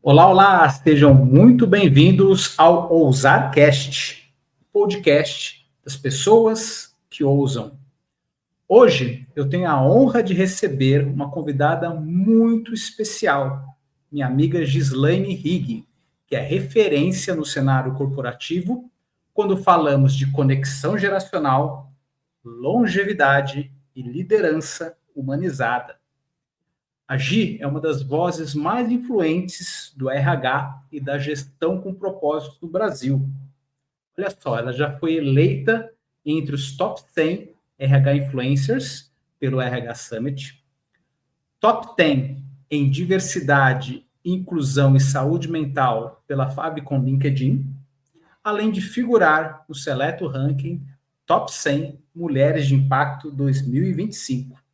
Olá, olá, sejam muito bem-vindos ao OusarCast, podcast das pessoas que ousam. Hoje eu tenho a honra de receber uma convidada muito especial, minha amiga Gislaine Rigg, que é referência no cenário corporativo quando falamos de conexão geracional, longevidade e liderança humanizada. A Gi é uma das vozes mais influentes do RH e da gestão com propósito no Brasil. Olha só, ela já foi eleita entre os top 100 RH Influencers pelo RH Summit, top 10 em diversidade, inclusão e saúde mental pela Fabcon LinkedIn, além de figurar no seleto ranking Top 100 Mulheres de Impacto 2025.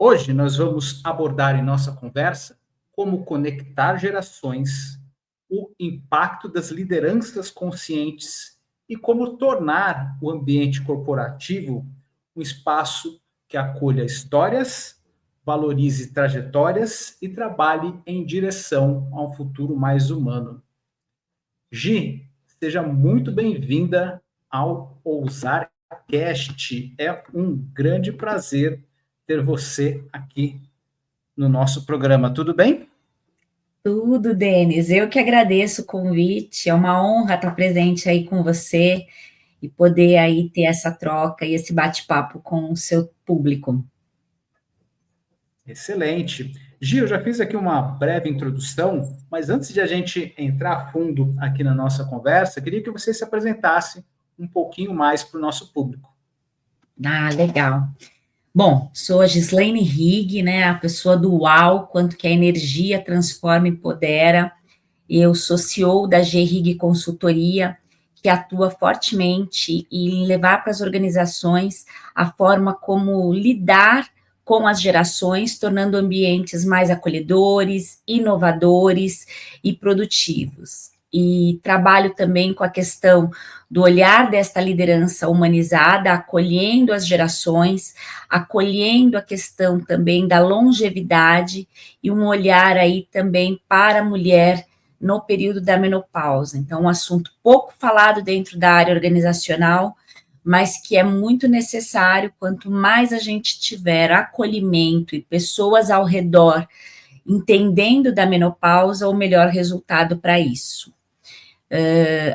Hoje nós vamos abordar em nossa conversa como conectar gerações, o impacto das lideranças conscientes e como tornar o ambiente corporativo um espaço que acolha histórias, valorize trajetórias e trabalhe em direção a um futuro mais humano. Gi, seja muito bem-vinda ao OusarCast. É um grande prazer ter você aqui no nosso programa. Tudo bem? Tudo, Denis. Eu que agradeço o convite. É uma honra estar presente aí com você e poder aí ter essa troca e esse bate-papo com o seu público. Excelente. Gil, eu já fiz aqui uma breve introdução, mas antes de a gente entrar a fundo aqui na nossa conversa, queria que você se apresentasse um pouquinho mais para o nosso público. Ah, legal. Bom, sou a Gislaine Rigg, né, a pessoa do UAU, quanto que a energia transforma e empodera. Eu sou CEO da G-Rigg Consultoria, que atua fortemente em levar para as organizações a forma como lidar com as gerações, tornando ambientes mais acolhedores, inovadores e produtivos. E trabalho também com a questão do olhar desta liderança humanizada, acolhendo as gerações, acolhendo a questão também da longevidade e um olhar aí também para a mulher no período da menopausa. Então, um assunto pouco falado dentro da área organizacional, mas que é muito necessário. Quanto mais a gente tiver acolhimento e pessoas ao redor entendendo da menopausa, o melhor resultado para isso.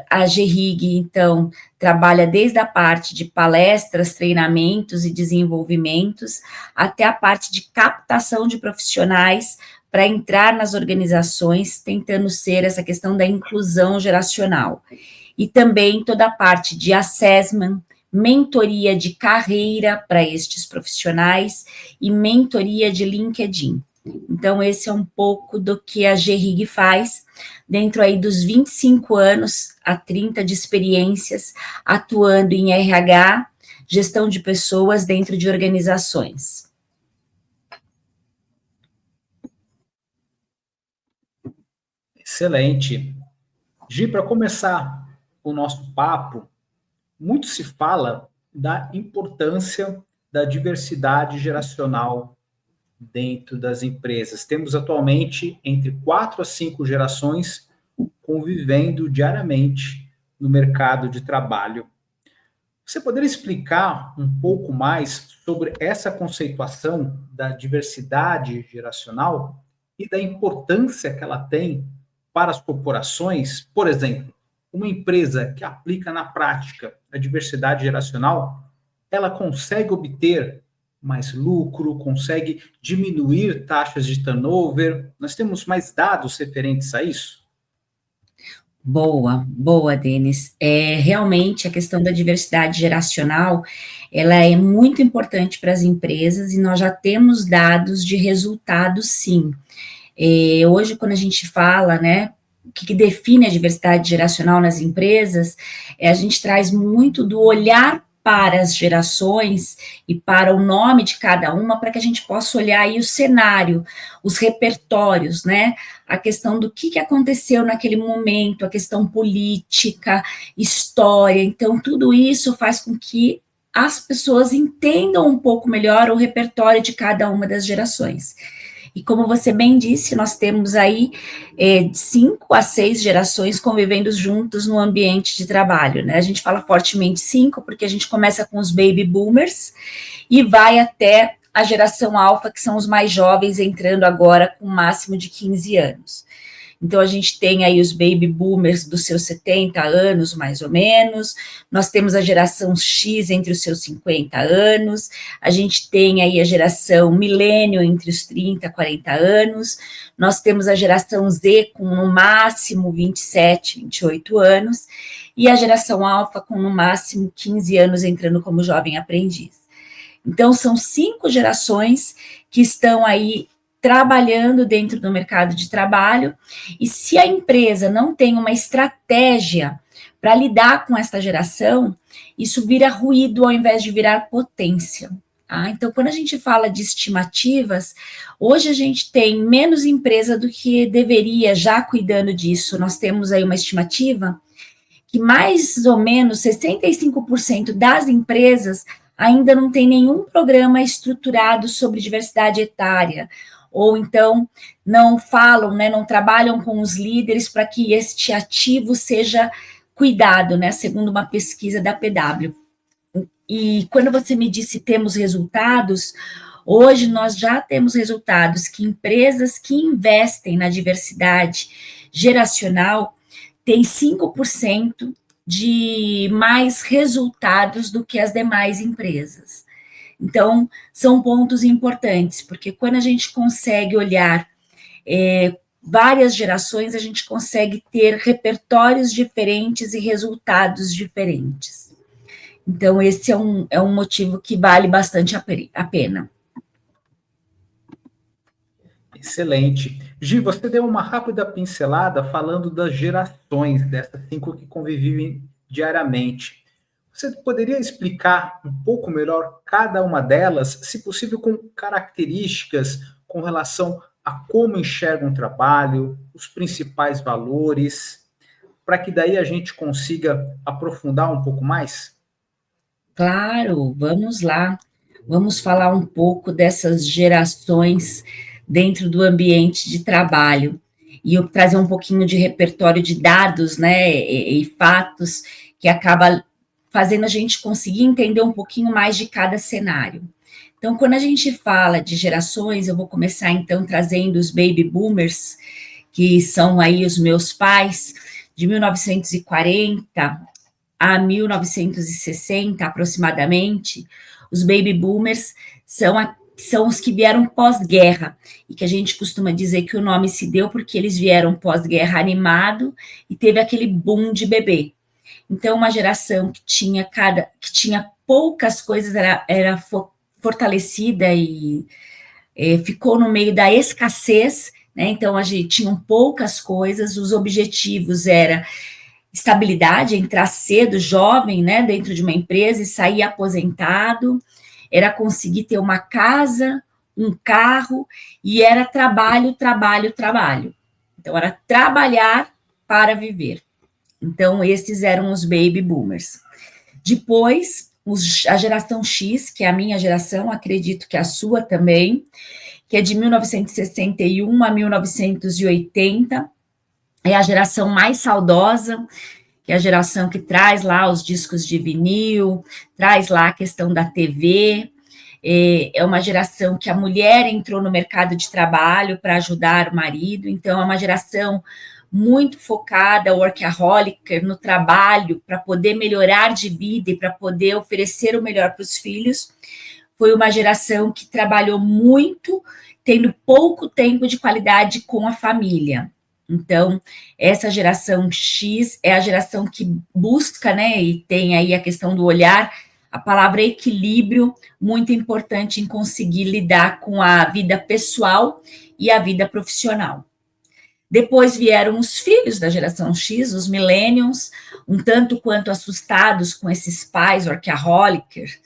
A G-Rigg, então, trabalha desde a parte de palestras, treinamentos e desenvolvimentos, até a parte de captação de profissionais para entrar nas organizações, tentando ser essa questão da inclusão geracional. E também toda a parte de assessment, mentoria de carreira para estes profissionais e mentoria de LinkedIn. Então, esse é um pouco do que a G-Rigg faz, dentro aí dos 25 anos a 30 de experiências, atuando em RH, gestão de pessoas dentro de organizações. Excelente. Gi, para começar o nosso papo, muito se fala da importância da diversidade geracional dentro das empresas. Temos atualmente entre 4 a 5 gerações convivendo diariamente no mercado de trabalho. Você poderia explicar um pouco mais sobre essa conceituação da diversidade geracional e da importância que ela tem para as corporações? Por exemplo, uma empresa que aplica na prática a diversidade geracional, ela consegue obter mais lucro, consegue diminuir taxas de turnover? Nós temos mais dados referentes a isso? Boa, Denis. Realmente, a questão da diversidade geracional, ela é muito importante para as empresas e nós já temos dados de resultados, sim. Hoje, quando a gente fala, né, o que define a diversidade geracional nas empresas, a gente traz muito do olhar para as gerações e para o nome de cada uma, para que a gente possa olhar aí o cenário, os repertórios, né? A questão do que aconteceu naquele momento, a questão política, história. Então, tudo isso faz com que as pessoas entendam um pouco melhor o repertório de cada uma das gerações. E como você bem disse, nós temos aí 5 a 6 gerações convivendo juntos no ambiente de trabalho, né? A gente fala fortemente 5, porque a gente começa com os baby boomers e vai até a geração alfa, que são os mais jovens, entrando agora com um máximo de 15 anos. Então, a gente tem aí os baby boomers dos seus 70 anos, mais ou menos, nós temos a geração X entre os seus 50 anos, a gente tem aí a geração milênio entre os 30 e 40 anos, nós temos a geração Z com no máximo 27, 28 anos, e a geração alfa com no máximo 15 anos entrando como jovem aprendiz. Então, são 5 gerações que estão aí trabalhando dentro do mercado de trabalho, e se a empresa não tem uma estratégia para lidar com esta geração, isso vira ruído ao invés de virar potência. Tá? Então, quando a gente fala de estimativas, hoje a gente tem menos empresa do que deveria já cuidando disso. Nós temos aí uma estimativa que mais ou menos 65% das empresas ainda não tem nenhum programa estruturado sobre diversidade etária, ou então não falam, né, não trabalham com os líderes para que este ativo seja cuidado, né, segundo uma pesquisa da PW. E quando você me disse temos resultados, hoje nós já temos resultados que empresas que investem na diversidade geracional têm 5% de mais resultados do que as demais empresas. Então, são pontos importantes, porque quando a gente consegue olhar várias gerações, a gente consegue ter repertórios diferentes e resultados diferentes. Então, esse é um motivo que vale bastante a pena. Excelente. Gi, você deu uma rápida pincelada falando das gerações, dessas 5 que convivem diariamente. Você poderia explicar um pouco melhor cada uma delas, se possível com características com relação a como enxergam o trabalho, os principais valores, para que daí a gente consiga aprofundar um pouco mais? Claro, vamos lá. Vamos falar um pouco dessas gerações dentro do ambiente de trabalho. E eu trazer um pouquinho de repertório de dados, né, e fatos que acaba fazendo a gente conseguir entender um pouquinho mais de cada cenário. Então, quando a gente fala de gerações, eu vou começar, então, trazendo os baby boomers, que são aí os meus pais, de 1940 a 1960, aproximadamente. Os baby boomers são os que vieram pós-guerra, e que a gente costuma dizer que o nome se deu porque eles vieram pós-guerra animado e teve aquele boom de bebê. Então, uma geração que tinha poucas coisas, era fortalecida e ficou no meio da escassez, né? Então, a gente tinha poucas coisas, os objetivos eram estabilidade, entrar cedo, jovem, né, dentro de uma empresa e sair aposentado, era conseguir ter uma casa, um carro, e era trabalho, trabalho, trabalho. Então, era trabalhar para viver. Então, esses eram os baby boomers. Depois, a geração X, que é a minha geração, acredito que a sua também, que é de 1961 a 1980, é a geração mais saudosa, que é a geração que traz lá os discos de vinil, traz lá a questão da TV, é uma geração que a mulher entrou no mercado de trabalho para ajudar o marido, então é uma geração muito focada, workaholic, no trabalho, para poder melhorar de vida e para poder oferecer o melhor para os filhos. Foi uma geração que trabalhou muito, tendo pouco tempo de qualidade com a família. Então, essa geração X é a geração que busca, né, e tem aí a questão do olhar, a palavra equilíbrio, muito importante em conseguir lidar com a vida pessoal e a vida profissional. Depois vieram os filhos da geração X, os millennials, um tanto quanto assustados com esses pais workaholics,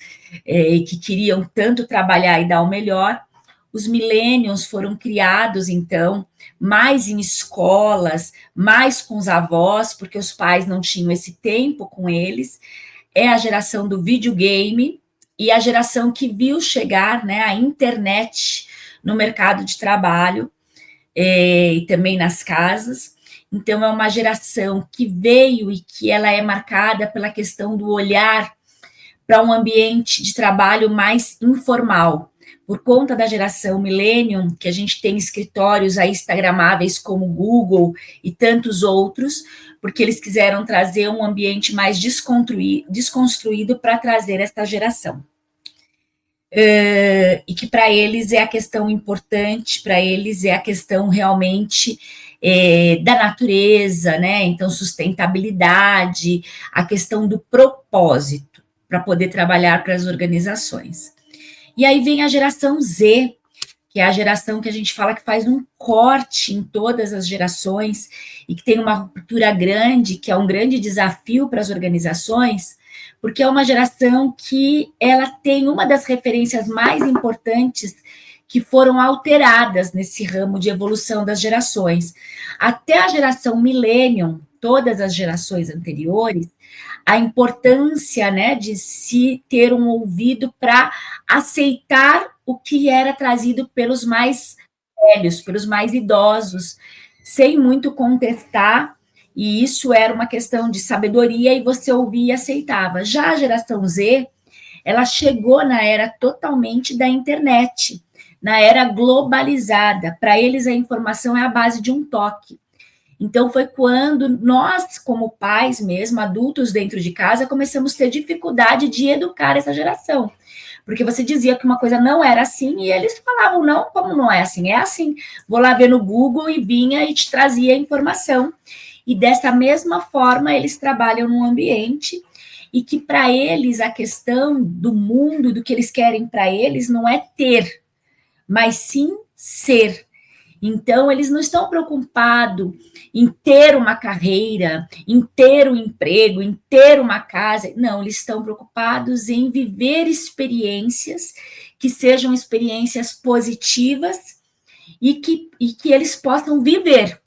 que queriam tanto trabalhar e dar o melhor. Os millennials foram criados, então, mais em escolas, mais com os avós, porque os pais não tinham esse tempo com eles. É a geração do videogame e a geração que viu chegar, né, a internet no mercado de trabalho e também nas casas. Então, é uma geração que veio e que ela é marcada pela questão do olhar para um ambiente de trabalho mais informal. Por conta da geração Millennium, que a gente tem escritórios aí instagramáveis como Google e tantos outros, porque eles quiseram trazer um ambiente mais desconstruído para trazer essa geração. E que para eles é a questão importante, para eles é a questão realmente da natureza, né? Então, sustentabilidade, a questão do propósito para poder trabalhar para as organizações. E aí vem a geração Z, que é a geração que a gente fala que faz um corte em todas as gerações e que tem uma ruptura grande, que é um grande desafio para as organizações, porque é uma geração que ela tem uma das referências mais importantes que foram alteradas nesse ramo de evolução das gerações. Até a geração Millennium, todas as gerações anteriores, a importância, né, de se ter um ouvido para aceitar o que era trazido pelos mais velhos, pelos mais idosos, sem muito contestar, e isso era uma questão de sabedoria, e você ouvia e aceitava. Já a geração Z, ela chegou na era totalmente da internet, na era globalizada. Para eles, a informação é a base de um toque. Então, foi quando nós, como pais mesmo, adultos dentro de casa, começamos a ter dificuldade de educar essa geração. Porque você dizia que uma coisa não era assim, e eles falavam, não, como não é assim? É assim. Vou lá ver no Google e vinha e te trazia a informação. E dessa mesma forma, eles trabalham num ambiente e que, para eles, a questão do mundo, do que eles querem para eles, não é ter, mas sim ser. Então, eles não estão preocupados em ter uma carreira, em ter um emprego, em ter uma casa. Não, eles estão preocupados em viver experiências que sejam experiências positivas e que eles possam viver.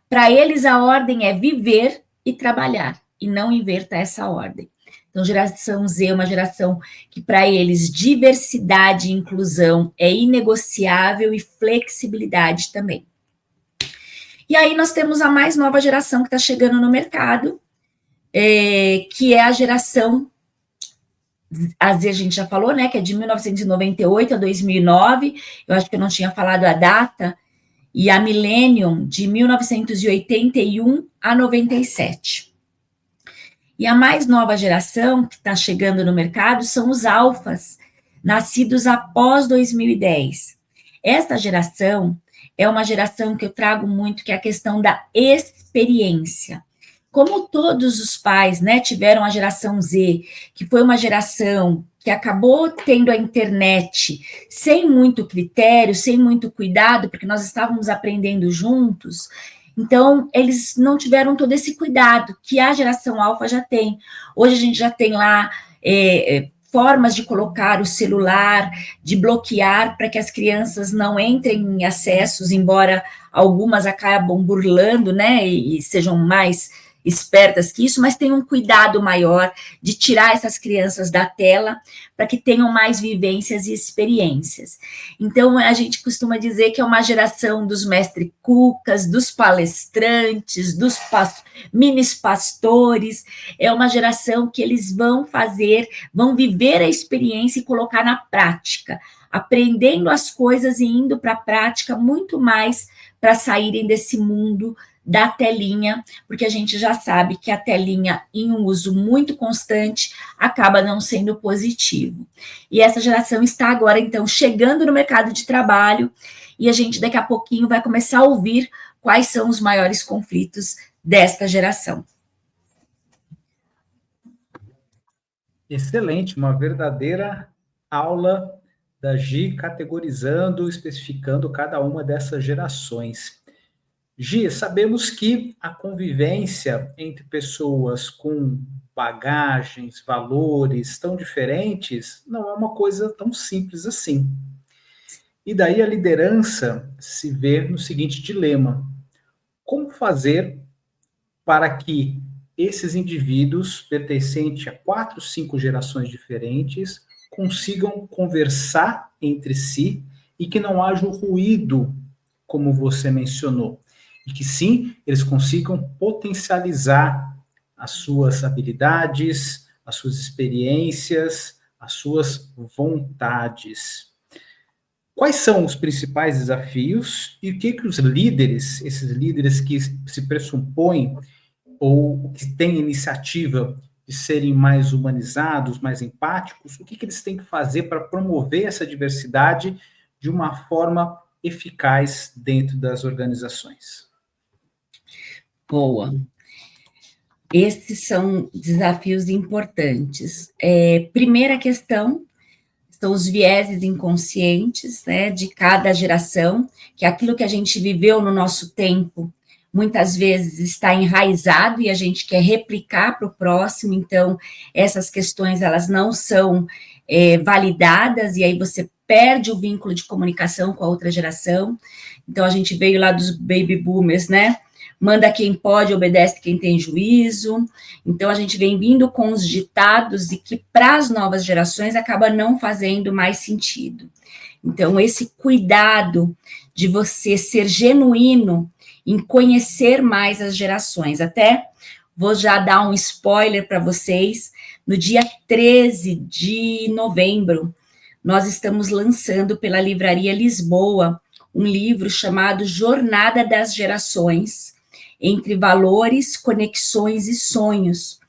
Para eles, a ordem é viver e trabalhar, e não inverta essa ordem. Então, geração Z é uma geração que, para eles, diversidade e inclusão é inegociável e flexibilidade também. E aí nós temos a mais nova geração que está chegando no mercado, que é a geração, a Z a gente já falou, né, que é de 1998 a 2009, eu acho que eu não tinha falado a data, e a Millennium, de 1981 a 97. E a mais nova geração que está chegando no mercado são os alfas, nascidos após 2010. Essa geração é uma geração que eu trago muito, que é a questão da experiência. Como todos os pais, né, tiveram a geração Z, que foi uma geração que acabou tendo a internet sem muito critério, sem muito cuidado, porque nós estávamos aprendendo juntos. Então, eles não tiveram todo esse cuidado que a geração alfa já tem. Hoje a gente já tem lá formas de colocar o celular, de bloquear para que as crianças não entrem em acessos, embora algumas acabam burlando, né, e sejam mais espertas que isso, mas tem um cuidado maior de tirar essas crianças da tela para que tenham mais vivências e experiências. Então, a gente costuma dizer que é uma geração dos mestre-cucas, dos palestrantes, dos minis pastores, é uma geração que eles vão viver a experiência e colocar na prática, aprendendo as coisas e indo para a prática muito mais para saírem desse mundo da telinha, porque a gente já sabe que a telinha em um uso muito constante acaba não sendo positivo. E essa geração está agora, então, chegando no mercado de trabalho e a gente daqui a pouquinho vai começar a ouvir quais são os maiores conflitos desta geração. Excelente, uma verdadeira aula da Gi categorizando, especificando cada uma dessas gerações. Gi, sabemos que a convivência entre pessoas com bagagens, valores tão diferentes não é uma coisa tão simples assim. E daí a liderança se vê no seguinte dilema: como fazer para que esses indivíduos, pertencentes a 4, 5 gerações diferentes, consigam conversar entre si e que não haja o ruído, como você mencionou, e que sim, eles consigam potencializar as suas habilidades, as suas experiências, as suas vontades. Quais são os principais desafios e o que os líderes, esses líderes que se pressupõem ou que têm iniciativa de serem mais humanizados, mais empáticos, o que eles têm que fazer para promover essa diversidade de uma forma eficaz dentro das organizações? Boa. Esses são desafios importantes. Primeira questão são os vieses inconscientes, né, de cada geração, que aquilo que a gente viveu no nosso tempo, muitas vezes está enraizado e a gente quer replicar para o próximo, então essas questões elas não são validadas, e aí você perde o vínculo de comunicação com a outra geração. Então a gente veio lá dos baby boomers, né? Manda quem pode, obedece quem tem juízo. Então, a gente vem vindo com os ditados e que para as novas gerações acaba não fazendo mais sentido. Então, esse cuidado de você ser genuíno em conhecer mais as gerações. Até vou já dar um spoiler para vocês. No dia 13 de novembro, nós estamos lançando pela Livraria Lisboa um livro chamado Jornada das Gerações, entre valores, conexões e sonhos,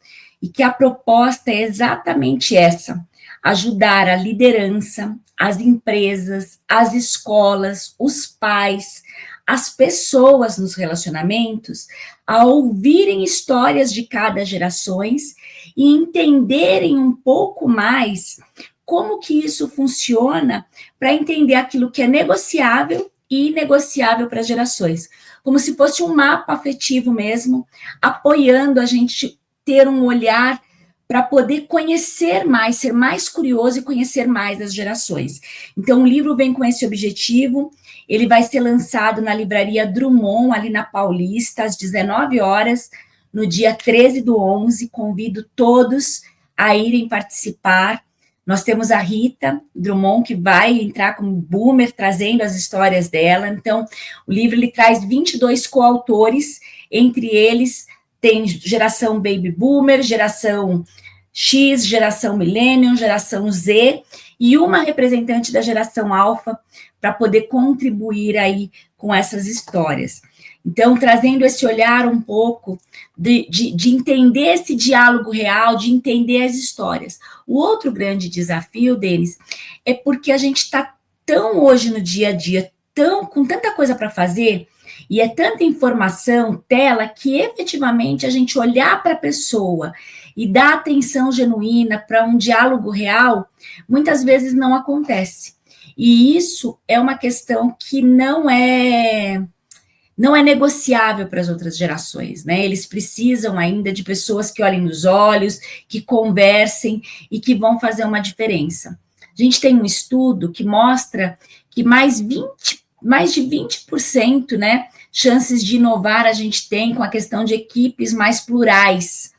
e que a proposta é exatamente essa: ajudar a liderança, as empresas, as escolas, os pais, as pessoas nos relacionamentos, a ouvirem histórias de cada gerações e entenderem um pouco mais como que isso funciona, para entender aquilo que é negociável e inegociável para as gerações, como se fosse um mapa afetivo mesmo, apoiando a gente ter um olhar para poder conhecer mais, ser mais curioso e conhecer mais as gerações. Então, o livro vem com esse objetivo. Ele vai ser lançado na Livraria Drummond, ali na Paulista, às 19 horas, no dia 13 do 11. Convido todos a irem participar. Nós temos a Rita Drummond, que vai entrar como boomer, trazendo as histórias dela. Então, o livro ele traz 22 coautores, entre eles tem geração Baby Boomer, geração X, geração Millennium, geração Z, e uma representante da geração Alpha, para poder contribuir aí com essas histórias. Então, trazendo esse olhar um pouco de entender esse diálogo real, de entender as histórias. O outro grande desafio, Denis, é porque a gente está tão hoje no dia a dia, com tanta coisa para fazer, e é tanta informação, tela, que efetivamente a gente olhar para a pessoa e dar atenção genuína para um diálogo real, muitas vezes não acontece. E isso é uma questão que não é negociável para as outras gerações, né? Eles precisam ainda de pessoas que olhem nos olhos, que conversem e que vão fazer uma diferença. A gente tem um estudo que mostra que mais de 20%, né, chances de inovar a gente tem com a questão de equipes mais plurais,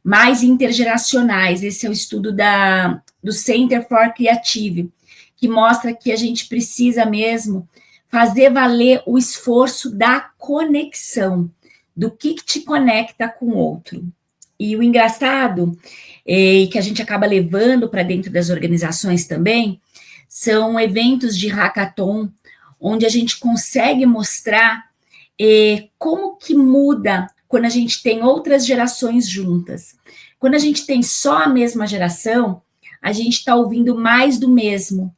mais intergeracionais. Esse é o estudo do Center for Creative, que mostra que a gente precisa mesmo fazer valer o esforço da conexão, do que te conecta com o outro. E o engraçado, que a gente acaba levando para dentro das organizações também, são eventos de hackathon, onde a gente consegue mostrar como que muda quando a gente tem outras gerações juntas. Quando a gente tem só a mesma geração, a gente está ouvindo mais do mesmo.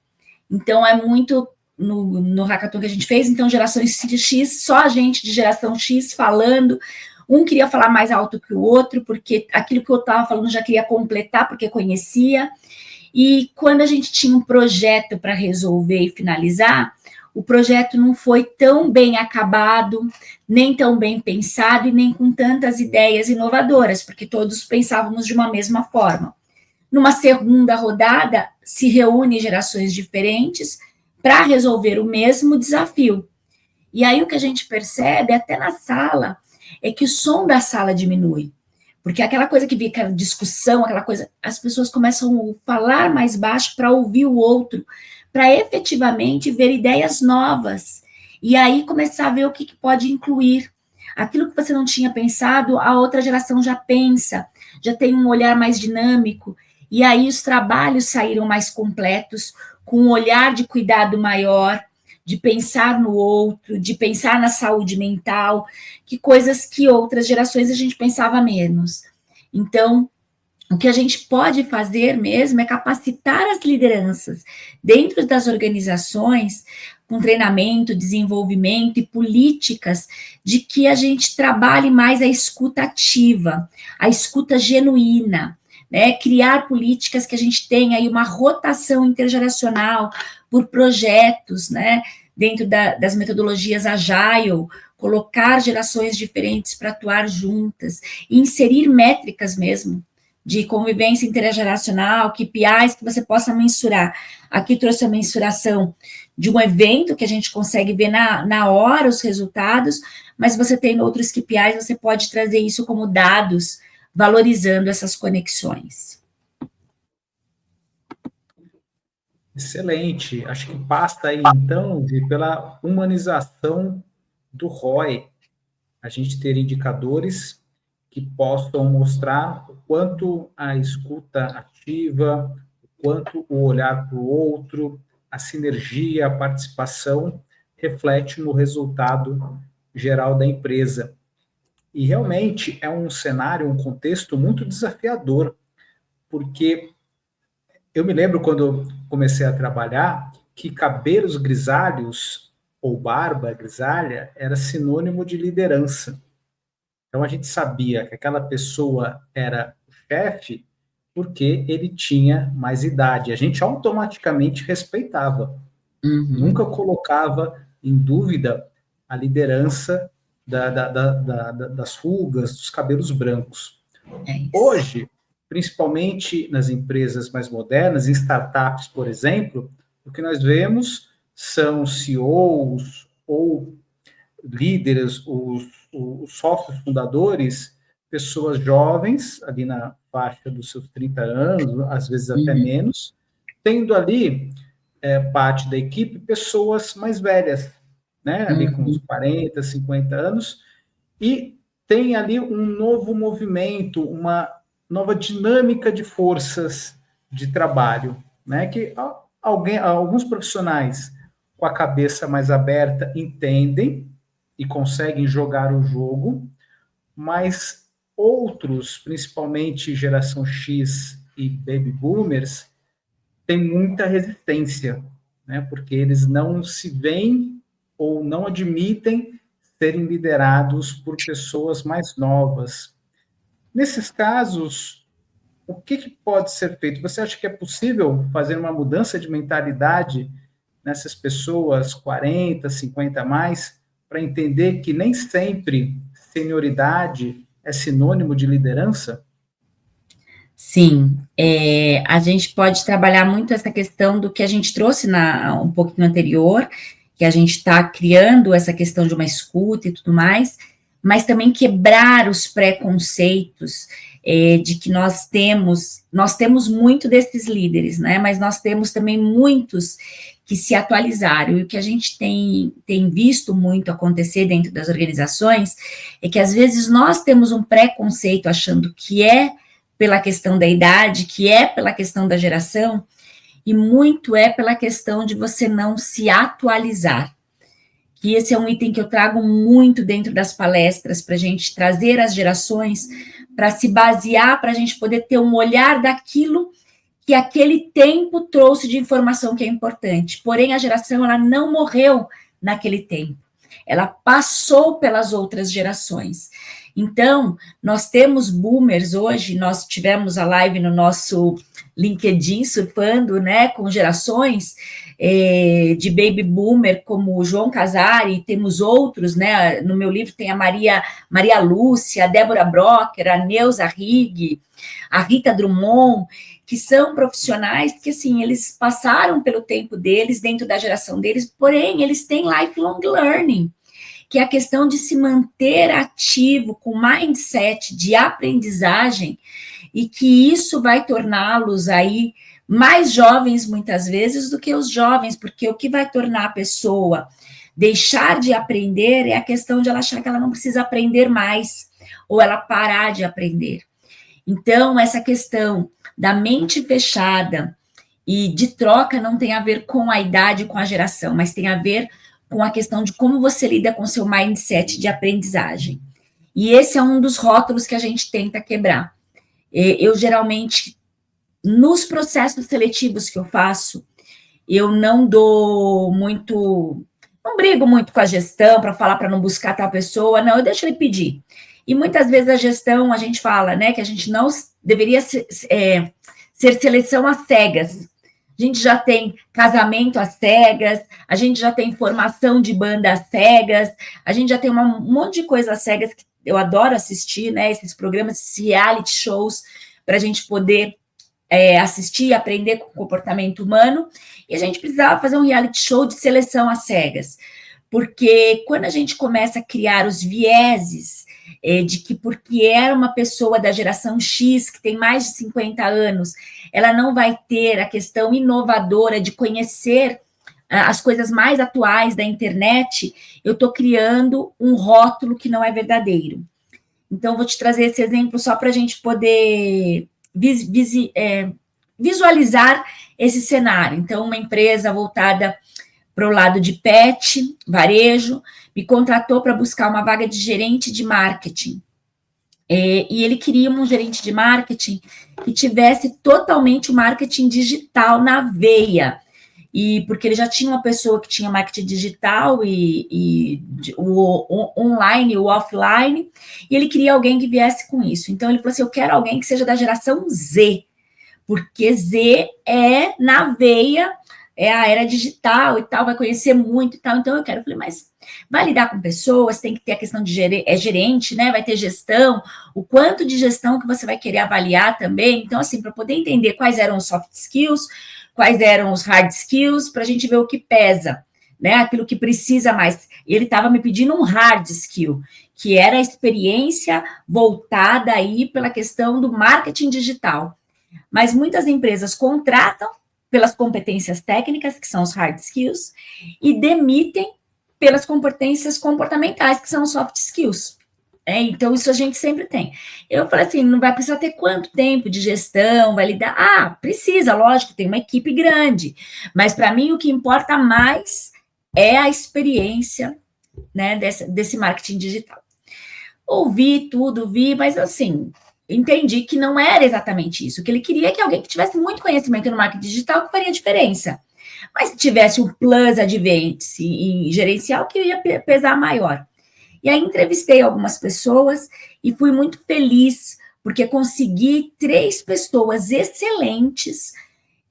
Então, é muito no hackathon que a gente fez, então, gerações X, só a gente de geração X falando, um queria falar mais alto que o outro, porque aquilo que eu estava falando já queria completar, porque conhecia, e quando a gente tinha um projeto para resolver e finalizar, o projeto não foi tão bem acabado, nem tão bem pensado, e nem com tantas ideias inovadoras, porque todos pensávamos de uma mesma forma. Numa segunda rodada, se reúne gerações diferentes para resolver o mesmo desafio. E aí o que a gente percebe, até na sala, é que o som da sala diminui. Porque aquela coisa que fica discussão, aquela coisa, as pessoas começam a falar mais baixo para ouvir o outro, para efetivamente ver ideias novas, e aí começar a ver o que pode incluir. Aquilo que você não tinha pensado, a outra geração já pensa, já tem um olhar mais dinâmico, e aí os trabalhos saíram mais completos, com um olhar de cuidado maior, de pensar no outro, de pensar na saúde mental, que coisas que outras gerações a gente pensava menos. Então, o que a gente pode fazer mesmo é capacitar as lideranças dentro das organizações, com treinamento, desenvolvimento e políticas, de que a gente trabalhe mais a escuta ativa, a escuta genuína, né? Criar políticas que a gente tenha aí uma rotação intergeracional por projetos, né? Dentro das metodologias Agile, colocar gerações diferentes para atuar juntas, e inserir métricas mesmo, de convivência intergeracional, KPIs que você possa mensurar. Aqui trouxe a mensuração de um evento que a gente consegue ver na hora os resultados, mas você tem outros KPIs, você pode trazer isso como dados, valorizando essas conexões. Excelente. Acho que passa aí, então, pela humanização do ROI. A gente ter indicadores que possam mostrar o quanto a escuta ativa, o quanto o olhar para o outro, a sinergia, a participação, reflete no resultado geral da empresa. E realmente é um cenário, um contexto muito desafiador, porque eu me lembro quando eu comecei a trabalhar que cabelos grisalhos ou barba grisalha era sinônimo de liderança. Então a gente sabia que aquela pessoa era o chefe porque ele tinha mais idade. A gente automaticamente respeitava. Nunca colocava em dúvida a liderança das rugas, dos cabelos brancos. Hoje, principalmente nas empresas mais modernas, em startups, por exemplo, o que nós vemos são CEOs ou líderes, os sócios fundadores, pessoas jovens, ali na faixa dos seus 30 anos, às vezes até menos, tendo ali parte da equipe pessoas mais velhas, né, ali com uns 40, 50 anos, e tem ali um novo movimento, uma nova dinâmica de forças de trabalho, né, que alguns profissionais com a cabeça mais aberta entendem e conseguem jogar o jogo, mas outros, principalmente geração X e baby boomers, têm muita resistência, né? Porque eles não se veem ou não admitem serem liderados por pessoas mais novas. Nesses casos, o que pode ser feito? Você acha que é possível fazer uma mudança de mentalidade nessas pessoas 40, 50 a mais, para entender que nem sempre senioridade é sinônimo de liderança? Sim, a gente pode trabalhar muito essa questão do que a gente trouxe um pouquinho anterior, que a gente está criando essa questão de uma escuta e tudo mais, mas também quebrar os preconceitos de que nós temos muito desses líderes, né? Mas nós temos também muitos que se atualizaram, e o que a gente tem visto muito acontecer dentro das organizações é que às vezes nós temos um preconceito achando que é pela questão da idade, que é pela questão da geração, e muito é pela questão de você não se atualizar. Que esse é um item que eu trago muito dentro das palestras, para a gente trazer as gerações, para se basear, para a gente poder ter um olhar daquilo que aquele tempo trouxe de informação que é importante. Porém, a geração, ela não morreu naquele tempo. Ela passou pelas outras gerações. Então, nós temos boomers hoje, nós tivemos a live no nosso LinkedIn, surfando, né, com gerações de baby boomer, como o João Casari, temos outros, né, no meu livro tem a Maria Lúcia, a Débora Brocker, a Neuza Rigg, a Rita Drummond, que são profissionais que, assim, eles passaram pelo tempo deles, dentro da geração deles, porém, eles têm lifelong learning, que é a questão de se manter ativo, com mindset de aprendizagem, e que isso vai torná-los aí mais jovens, muitas vezes, do que os jovens, porque o que vai tornar a pessoa deixar de aprender é a questão de ela achar que ela não precisa aprender mais, ou ela parar de aprender. Então, essa questão da mente fechada e de troca não tem a ver com a idade, com a geração, mas tem a ver com a questão de como você lida com o seu mindset de aprendizagem. E esse é um dos rótulos que a gente tenta quebrar. Eu, geralmente, nos processos seletivos que eu faço, eu não brigo muito com a gestão para falar para não buscar tal pessoa, não, eu deixo ele pedir. E muitas vezes a gestão, a gente fala, né, que a gente não deveria ser seleção às cegas. A gente já tem casamento às cegas, a gente já tem formação de banda às cegas, a gente já tem um monte de coisa às cegas que eu adoro assistir, né, esses programas, esses reality shows, para a gente poder assistir e aprender com o comportamento humano, e a gente precisava fazer um reality show de seleção às cegas, porque quando a gente começa a criar os vieses de que porque era uma pessoa da geração X, que tem mais de 50 anos, ela não vai ter a questão inovadora de conhecer as coisas mais atuais da internet, eu estou criando um rótulo que não é verdadeiro. Então, vou te trazer esse exemplo só para a gente poder visualizar esse cenário. Então, uma empresa voltada para o lado de pet, varejo, me contratou para buscar uma vaga de gerente de marketing. E ele queria um gerente de marketing que tivesse totalmente o marketing digital na veia. E porque ele já tinha uma pessoa que tinha marketing digital e o online e o offline, e ele queria alguém que viesse com isso. Então, ele falou assim, eu quero alguém que seja da geração Z, porque Z é na veia, é a era digital e tal, vai conhecer muito e tal, então eu quero. Eu falei, mas vai lidar com pessoas, tem que ter a questão de gerente, né, vai ter gestão, o quanto de gestão que você vai querer avaliar também, então assim, para poder entender quais eram os soft skills, quais eram os hard skills, para a gente ver o que pesa, né, aquilo que precisa mais. E ele estava me pedindo um hard skill, que era a experiência voltada aí pela questão do marketing digital. Mas muitas empresas contratam pelas competências técnicas, que são os hard skills, e demitem pelas competências comportamentais, que são os soft skills. Então, isso a gente sempre tem. Eu falei assim, não vai precisar ter quanto tempo de gestão, vai lidar? Ah, precisa, lógico, tem uma equipe grande. Mas, para mim, o que importa mais é a experiência, né, desse marketing digital. Ouvi tudo, mas assim, entendi que não era exatamente isso. O que ele queria é que alguém que tivesse muito conhecimento no marketing digital que faria diferença. Mas se tivesse um plus advance em gerencial, que ia pesar maior. E aí entrevistei algumas pessoas e fui muito feliz, porque consegui 3 pessoas excelentes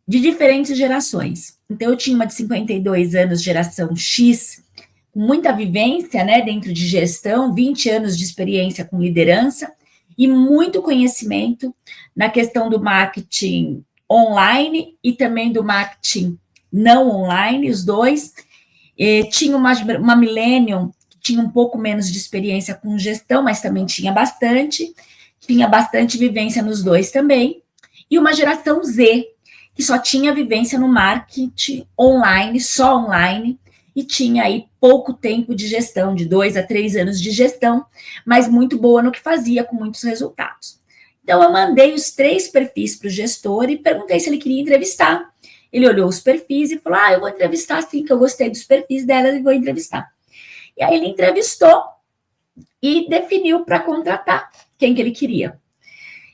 de diferentes gerações. Então, eu tinha uma de 52 anos, geração X, com muita vivência, né, dentro de gestão, 20 anos de experiência com liderança e muito conhecimento na questão do marketing online e também do marketing não online, os dois. Tinha uma millennium que tinha um pouco menos de experiência com gestão, mas também tinha bastante vivência nos dois também, e uma geração Z, que só tinha vivência no marketing online, só online, e tinha aí pouco tempo de gestão, de 2 a 3 anos de gestão, mas muito boa no que fazia, com muitos resultados. Então, eu mandei os 3 perfis para o gestor e perguntei se ele queria entrevistar. Ele olhou os perfis e falou, eu vou entrevistar sim, que eu gostei dos perfis dela e vou entrevistar. E aí ele entrevistou e definiu para contratar quem que ele queria.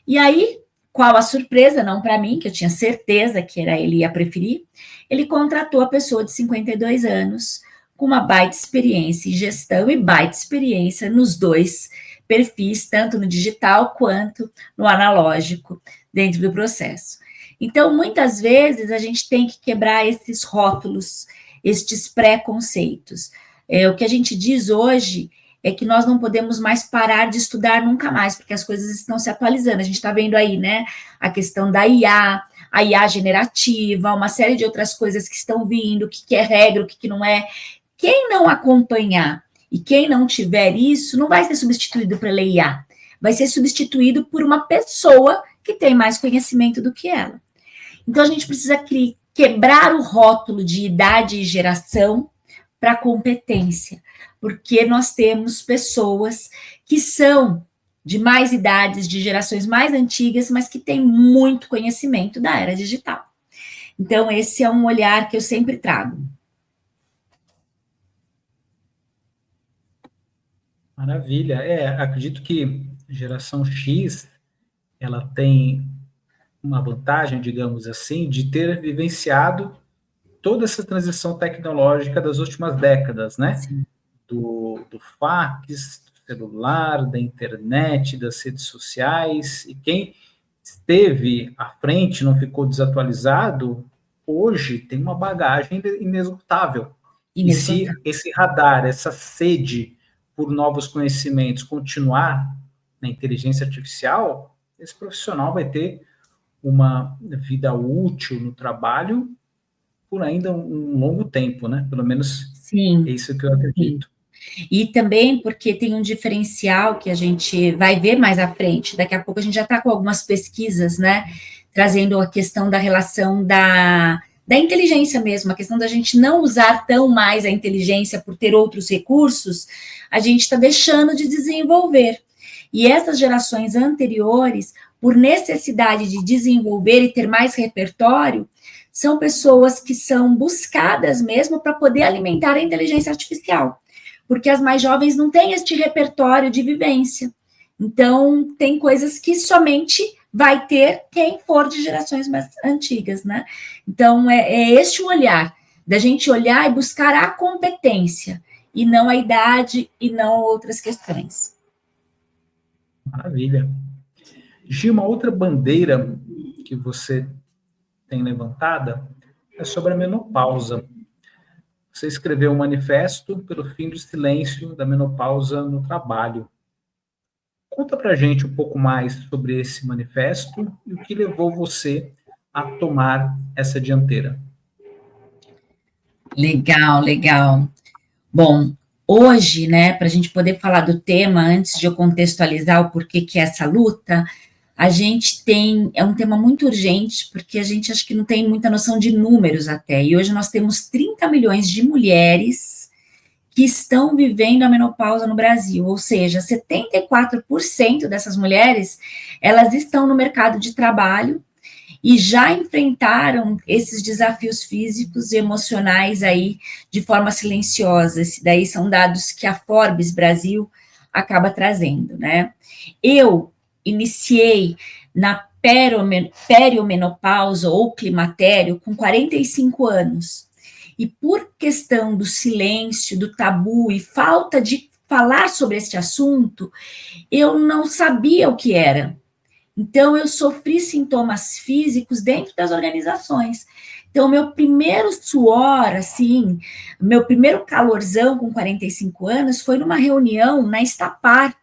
E aí, qual a surpresa, não para mim, que eu tinha certeza que era ele ia preferir, ele contratou a pessoa de 52 anos, com uma baita experiência em gestão e baita experiência nos 2 perfis, tanto no digital quanto no analógico, dentro do processo. Então, muitas vezes, a gente tem que quebrar esses rótulos, estes preconceitos. O que a gente diz hoje é que nós não podemos mais parar de estudar nunca mais, porque as coisas estão se atualizando. A gente está vendo aí, né, a questão da IA, a IA generativa, uma série de outras coisas que estão vindo, o que é regra, o que não é. Quem não acompanhar e quem não tiver isso, não vai ser substituído pela IA, vai ser substituído por uma pessoa que tem mais conhecimento do que ela. Então, a gente precisa quebrar o rótulo de idade e geração para competência, porque nós temos pessoas que são de mais idades, de gerações mais antigas, mas que têm muito conhecimento da era digital. Então, esse é um olhar que eu sempre trago. Maravilha. Acredito que geração X, ela tem uma vantagem, digamos assim, de ter vivenciado toda essa transição tecnológica das últimas décadas, né? Sim. Do fax, do celular, da internet, das redes sociais, e quem esteve à frente, não ficou desatualizado, hoje tem uma bagagem inesgotável. E se esse radar, essa sede por novos conhecimentos continuar na inteligência artificial, esse profissional vai ter uma vida útil no trabalho por ainda um longo tempo, né? Pelo menos Sim, é isso que eu acredito. sim. E também porque tem um diferencial que a gente vai ver mais à frente, daqui a pouco a gente já está com algumas pesquisas, né, trazendo a questão da relação da inteligência mesmo, a questão da gente não usar tão mais a inteligência por ter outros recursos, a gente está deixando de desenvolver. E essas gerações anteriores, por necessidade de desenvolver e ter mais repertório, são pessoas que são buscadas mesmo para poder alimentar a inteligência artificial, porque as mais jovens não têm este repertório de vivência. Então, tem coisas que somente vai ter quem for de gerações mais antigas, né? Então, é este o olhar, da gente olhar e buscar a competência, e não a idade, e não outras questões. Maravilha. Gi, uma outra bandeira que você tem levantada é sobre a menopausa. Você escreveu um manifesto pelo fim do silêncio da menopausa no trabalho. Conta pra gente um pouco mais sobre esse manifesto e o que levou você a tomar essa dianteira. Legal, legal. Bom, hoje, né, para a gente poder falar do tema, antes de eu contextualizar o porquê que é essa luta, a gente é um tema muito urgente, porque a gente acho que não tem muita noção de números até, e hoje nós temos 30 milhões de mulheres que estão vivendo a menopausa no Brasil, ou seja, 74% dessas mulheres, elas estão no mercado de trabalho, e já enfrentaram esses desafios físicos e emocionais aí de forma silenciosa. Esse daí são dados que a Forbes Brasil acaba trazendo, né? Eu iniciei na periomenopausa ou climatério com 45 anos. E por questão do silêncio, do tabu e falta de falar sobre esse assunto, eu não sabia o que era. Então, eu sofri sintomas físicos dentro das organizações. Então, meu primeiro suor, assim, meu primeiro calorzão com 45 anos foi numa reunião na Estapar,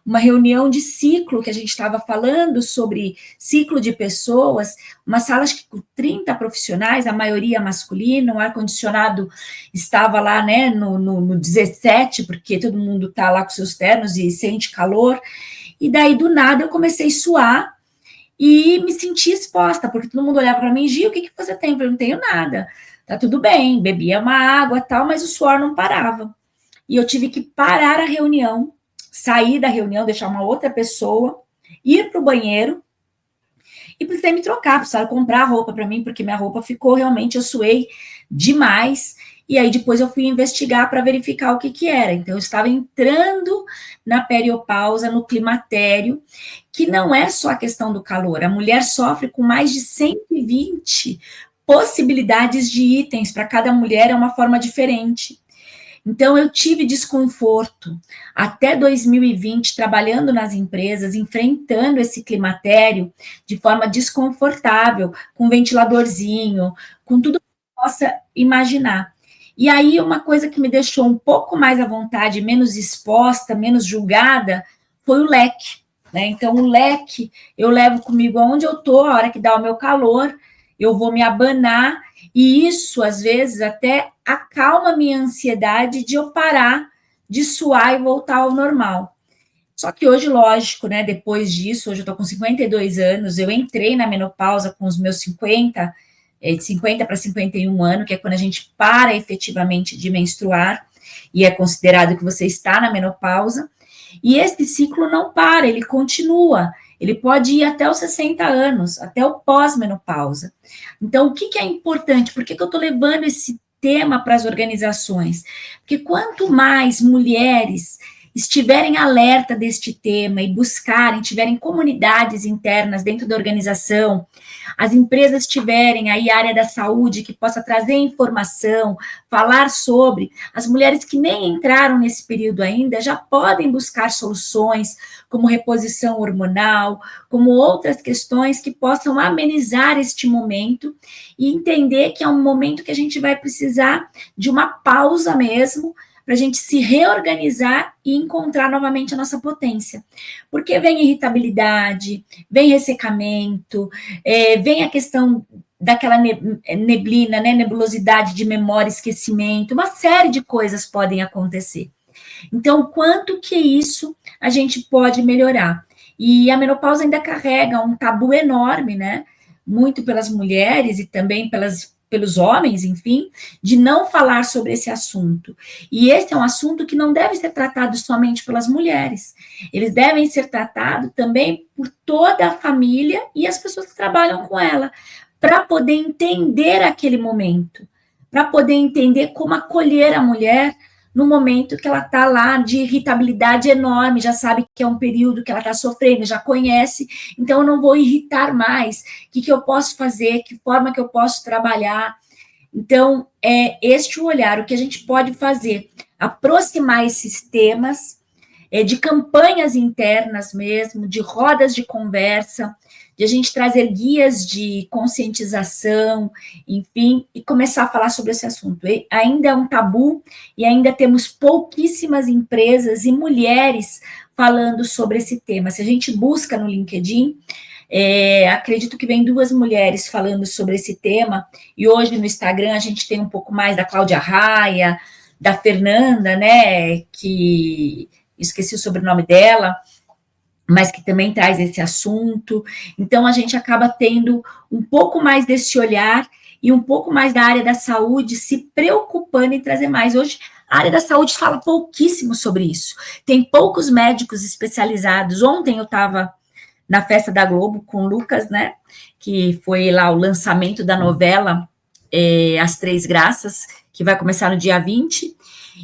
uma reunião de ciclo, que a gente estava falando sobre ciclo de pessoas, uma sala acho que com 30 profissionais, a maioria masculina, o ar-condicionado estava lá, né, no 17, porque todo mundo está lá com seus ternos e sente calor, e daí, do nada, eu comecei a suar e me senti exposta, porque todo mundo olhava para mim, Gi, o que você tem? Eu falei, não tenho nada, tá tudo bem, bebia uma água tal, mas o suor não parava. E eu tive que parar a reunião, sair da reunião, deixar uma outra pessoa, ir para o banheiro e precisei me trocar, precisava comprar roupa para mim, porque minha roupa ficou realmente, eu suei demais. E aí depois eu fui investigar para verificar o que era. Então, eu estava entrando na periopausa, no climatério, que não é só a questão do calor. A mulher sofre com mais de 120 possibilidades de itens. Para cada mulher é uma forma diferente. Então, eu tive desconforto até 2020, trabalhando nas empresas, enfrentando esse climatério de forma desconfortável, com ventiladorzinho, com tudo que você possa imaginar. E aí, uma coisa que me deixou um pouco mais à vontade, menos exposta, menos julgada, foi o leque. Né? Então, o leque eu levo comigo aonde eu estou, a hora que dá o meu calor, eu vou me abanar, e isso, às vezes, até acalma a minha ansiedade de eu parar de suar e voltar ao normal. Só que hoje, lógico, né, depois disso, hoje eu estou com 52 anos, eu entrei na menopausa com os meus 50, de 50 para 51 anos, que é quando a gente para efetivamente de menstruar, e é considerado que você está na menopausa, e esse ciclo não para, ele continua, ele pode ir até os 60 anos, até o pós-menopausa. Então, o que é importante? Por que eu estou levando esse tema para as organizações? Porque quanto mais mulheres estiverem alerta deste tema e buscarem, tiverem comunidades internas dentro da organização, as empresas tiverem aí a área da saúde que possa trazer informação, falar sobre, as mulheres que nem entraram nesse período ainda já podem buscar soluções, como reposição hormonal, como outras questões que possam amenizar este momento e entender que é um momento que a gente vai precisar de uma pausa mesmo, para a gente se reorganizar e encontrar novamente a nossa potência. Porque vem irritabilidade, vem ressecamento, vem a questão daquela neblina, né, nebulosidade de memória, esquecimento, uma série de coisas podem acontecer. Então, quanto que isso a gente pode melhorar? E a menopausa ainda carrega um tabu enorme, né? Muito pelas mulheres e também pelos homens, enfim, de não falar sobre esse assunto. E esse é um assunto que não deve ser tratado somente pelas mulheres. Eles devem ser tratados também por toda a família e as pessoas que trabalham com ela, para poder entender aquele momento, para poder entender como acolher a mulher no momento que ela está lá de irritabilidade enorme, já sabe que é um período que ela está sofrendo, já conhece, então eu não vou irritar mais, o que eu posso fazer, que forma que eu posso trabalhar. Então, é este o olhar, o que a gente pode fazer, aproximar esses temas, de campanhas internas mesmo, de rodas de conversa, de a gente trazer guias de conscientização, enfim, e começar a falar sobre esse assunto. E ainda é um tabu e ainda temos pouquíssimas empresas e mulheres falando sobre esse tema. Se a gente busca no LinkedIn, acredito que vem 2 mulheres falando sobre esse tema, e hoje no Instagram a gente tem um pouco mais da Cláudia Raia, da Fernanda, né, que esqueci o sobrenome dela, mas que também traz esse assunto. Então, a gente acaba tendo um pouco mais desse olhar e um pouco mais da área da saúde se preocupando em trazer mais. Hoje, a área da saúde fala pouquíssimo sobre isso. Tem poucos médicos especializados. Ontem eu estava na festa da Globo com o Lucas, né, que foi lá o lançamento da novela As Três Graças, que vai começar no dia 20,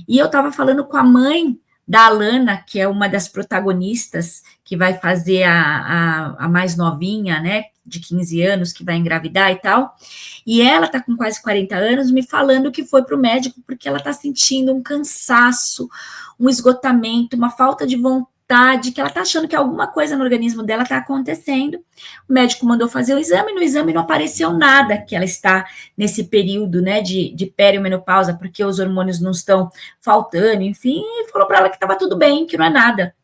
e eu estava falando com a mãe da Alana, que é uma das protagonistas, que vai fazer a mais novinha, né, de 15 anos, que vai engravidar e tal, e ela está com quase 40 anos, me falando que foi para o médico porque ela está sentindo um cansaço, um esgotamento, uma falta de vontade, que ela está achando que alguma coisa no organismo dela está acontecendo. O médico mandou fazer o exame, no exame não apareceu nada que ela está nesse período, né, de perimenopausa, porque os hormônios não estão faltando, enfim, e falou para ela que estava tudo bem, que não é nada.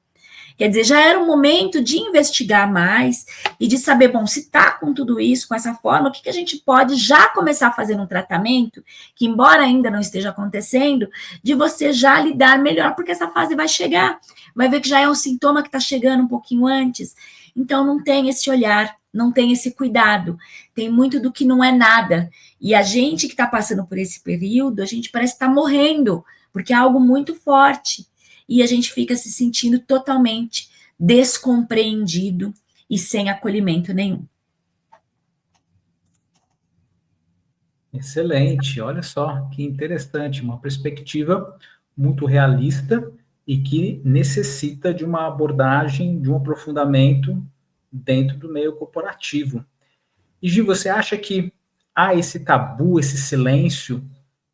Quer dizer, já era um momento de investigar mais e de saber, bom, se está com tudo isso, com essa forma, o que a gente pode já começar a fazer um tratamento, que embora ainda não esteja acontecendo, de você já lidar melhor, porque essa fase vai chegar, vai ver que já é um sintoma que está chegando um pouquinho antes. Então, não tem esse olhar, não tem esse cuidado, tem muito do que não é nada. E a gente que está passando por esse período, a gente parece estar morrendo, porque é algo muito forte. E a gente fica se sentindo totalmente descompreendido e sem acolhimento nenhum. Excelente, olha só que interessante, uma perspectiva muito realista e que necessita de uma abordagem, de um aprofundamento dentro do meio corporativo. E Gi, você acha que há esse tabu, esse silêncio,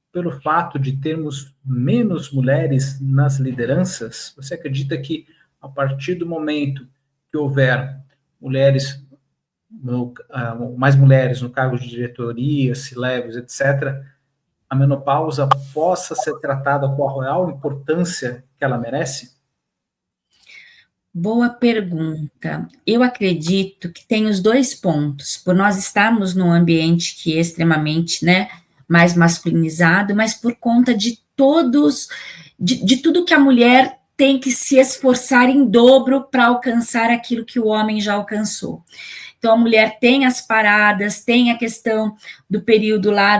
pelo fato de termos menos mulheres nas lideranças? Você acredita que a partir do momento que houver mulheres, mais mulheres no cargo de diretoria, C-levels, etc., a menopausa possa ser tratada com a real importância que ela merece? Boa pergunta. Eu acredito que tem os 2 pontos, por nós estarmos num ambiente que é extremamente, né, mais masculinizado, mas por conta de todos, de tudo que a mulher tem que se esforçar em dobro para alcançar aquilo que o homem já alcançou. Então, a mulher tem as paradas, tem a questão do período lá